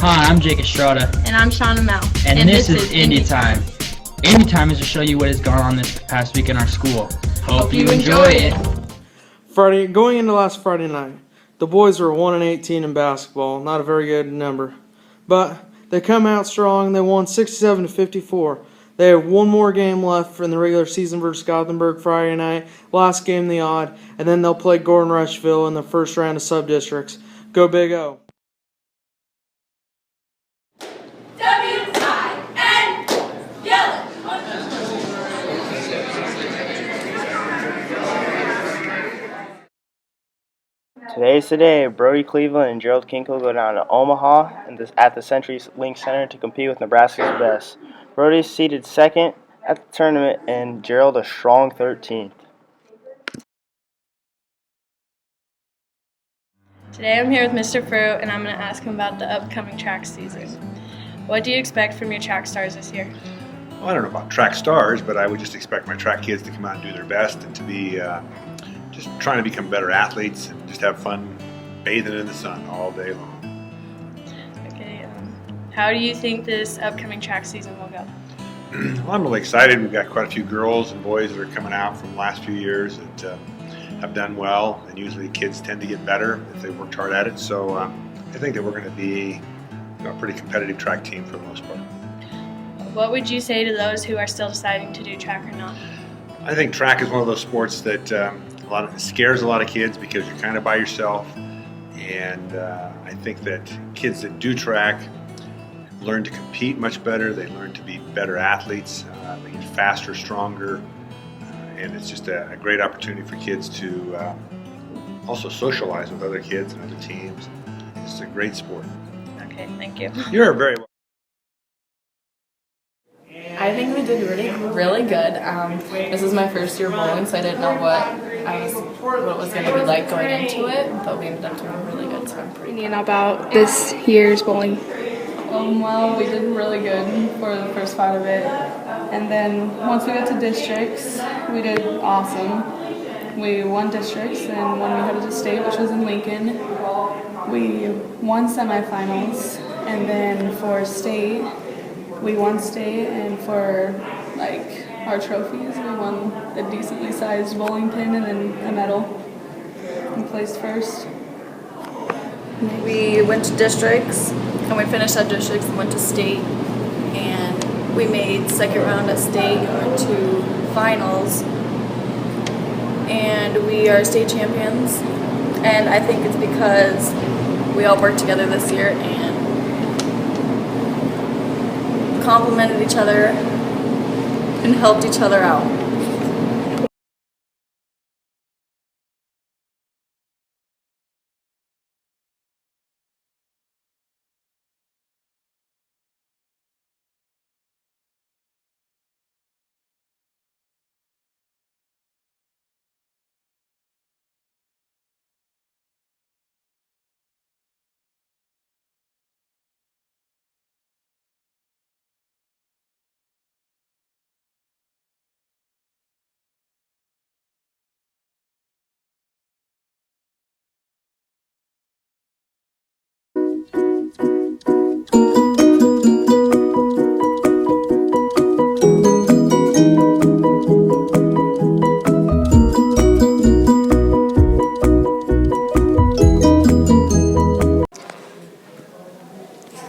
Hi, I'm Jake Estrada, And I'm Shauna Mel. and this is IndiTime. IndiTime is to show you what has gone on this past week in our school. Hope you enjoy it. Going into last Friday night, the boys were 1-18 in basketball, not a very good number, but they come out strong. They won 67-54. They have one more game left in the regular season versus Gothenburg Friday night, last game in the odd, and then they'll play Gordon Rushville in the first round of sub-districts. Go Big O! Today's the day. Brody Cleveland and Gerald Kinkle go down to Omaha at the Century Link Center to compete with Nebraska's best. Brody is seeded second at the tournament and Gerald a strong 13th. Today I'm here with Mr. Fruit, and I'm going to ask him about the upcoming track season. What do you expect from your track stars this year? Well, I don't know about track stars, but I would just expect my track kids to come out and do their best and to be just trying to become better athletes and just have fun bathing in the sun all day long. Okay. How do you think this upcoming track season will go? Well, I'm really excited. We've got quite a few girls and boys that are coming out from the last few years that have done well, and usually kids tend to get better if they worked hard at it. So I think that we're going to be a pretty competitive track team for the most part. What would you say to those who are still deciding to do track or not? I think track is one of those sports that it scares a lot of kids because you're kind of by yourself, and I think that kids that do track learn to compete much better. They learn to be better athletes. They get faster, stronger, and it's just a great opportunity for kids to also socialize with other kids and other teams. It's a great sport. Okay, thank you. You're very welcome. I think we did really good. This is my first year bowling, so I didn't know what it was going to be like going into it, but we ended up doing really good, so I'm pretty opinion about this year's bowling? Well, we did really good for the first part of it, and then once we got to districts, we did awesome. We won districts, and when we headed to state, which was in Lincoln, we won semifinals, and then for state, we won state, and for our trophies, we won a decently sized bowling pin and then a medal. We placed first. We went to districts, and we finished at districts and went to state, and we made second round at state and went to finals, and we are state champions. And I think it's because we all worked together this year and complimented each other and helped each other out.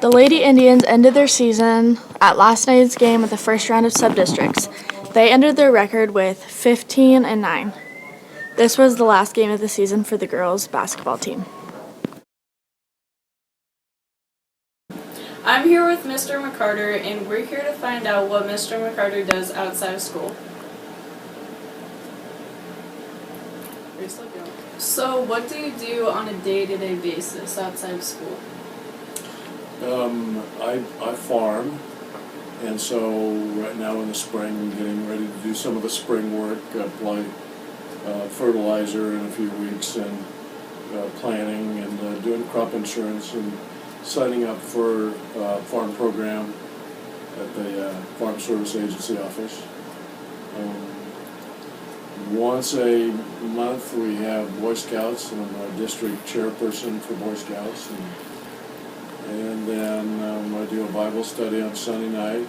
The Lady Indians ended their season at last night's game of the first round of sub-districts. They ended their record with 15-9. This was the last game of the season for the girls' basketball team. I'm here with Mr. McCarter, and we're here to find out what Mr. McCarter does outside of school. So, what do you do on a day-to-day basis outside of school? I farm, and so right now in the spring, getting ready to do some of the spring work, apply fertilizer in a few weeks, and planting and doing crop insurance and signing up for a farm program at the Farm Service Agency office. Once a month we have Boy Scouts, and I'm a district chairperson for Boy Scouts, and then I do a Bible study on Sunday night.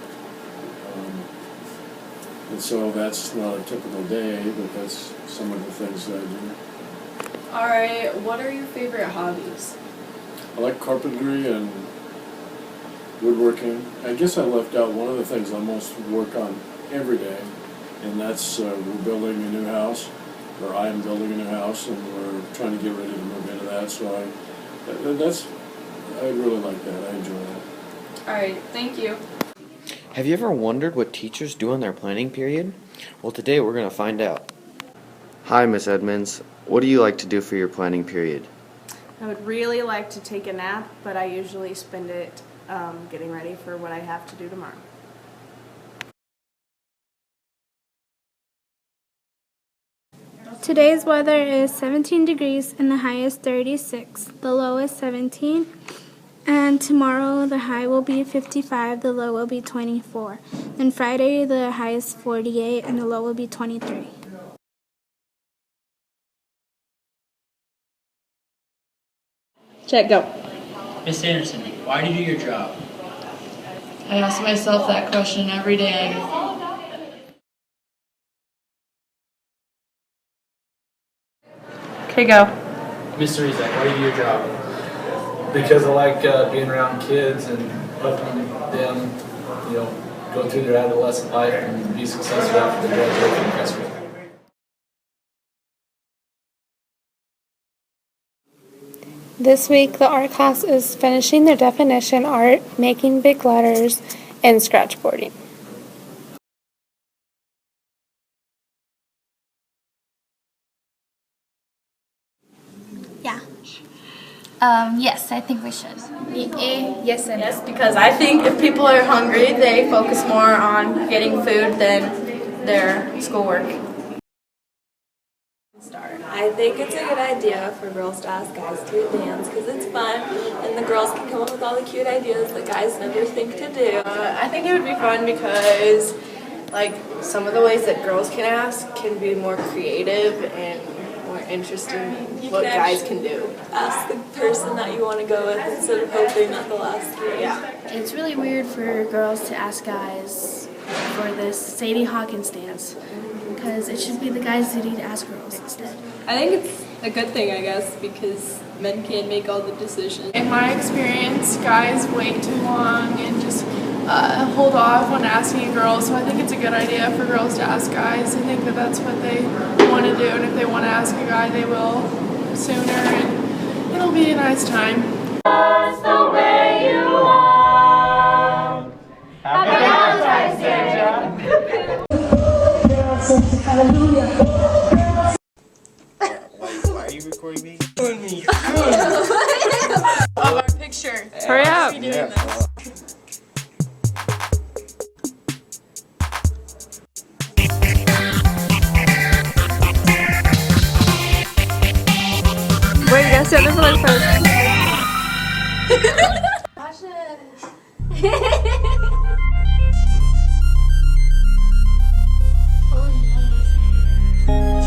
And so that's not a typical day, but that's some of the things that I do. Alright, what are your favorite hobbies? I like carpentry and woodworking. I guess I left out one of the things I most work on every day, and that's we're building a new house, or I am building a new house, and we're trying to get ready to move into that. So I really like that. I enjoy that. Alright, thank you. Have you ever wondered what teachers do in their planning period? Well, today we're going to find out. Hi, Miss Edmonds. What do you like to do for your planning period? I would really like to take a nap, but I usually spend it getting ready for what I have to do tomorrow. Today's weather is 17 degrees and the high is 36. The low is 17. And tomorrow the high will be 55, the low will be 24. And Friday the high is 48 and the low will be 23. Check, go. Miss Anderson, why do you do your job? I ask myself that question every day. Okay, go. Mr. Izak, why do you do your job? Because I like being around kids and helping them, go through their adolescent life and be successful after they graduate from high school. This week the art class is finishing their definition art, making big letters, and scratchboarding. Yeah. Yes, I think we should. Yes and yes, because I think if people are hungry, they focus more on getting food than their schoolwork. I think it's a good idea for girls to ask guys to dance because it's fun and the girls can come up with all the cute ideas that guys never think to do. I think it would be fun because some of the ways that girls can ask can be more creative and more interesting what guys can do. Ask the person that you want to go with instead of hoping that they'll ask you. Yeah. It's really weird for girls to ask guys for this Sadie Hawkins dance because it should be the guys' duty to ask girls instead. I think it's a good thing, I guess, because men can't make all the decisions. In my experience, guys wait too long and just hold off on asking a girl, so I think it's a good idea for girls to ask guys. I think that that's what they want to do, and if they want to ask a guy, they will sooner, and it'll be a nice time. Just the way you are. Happy Valentine's Day, Hallelujah. Why are you recording me? Of our picture. Hurry up. Wait, you gotta stand there for like 5 minutes. Watch it.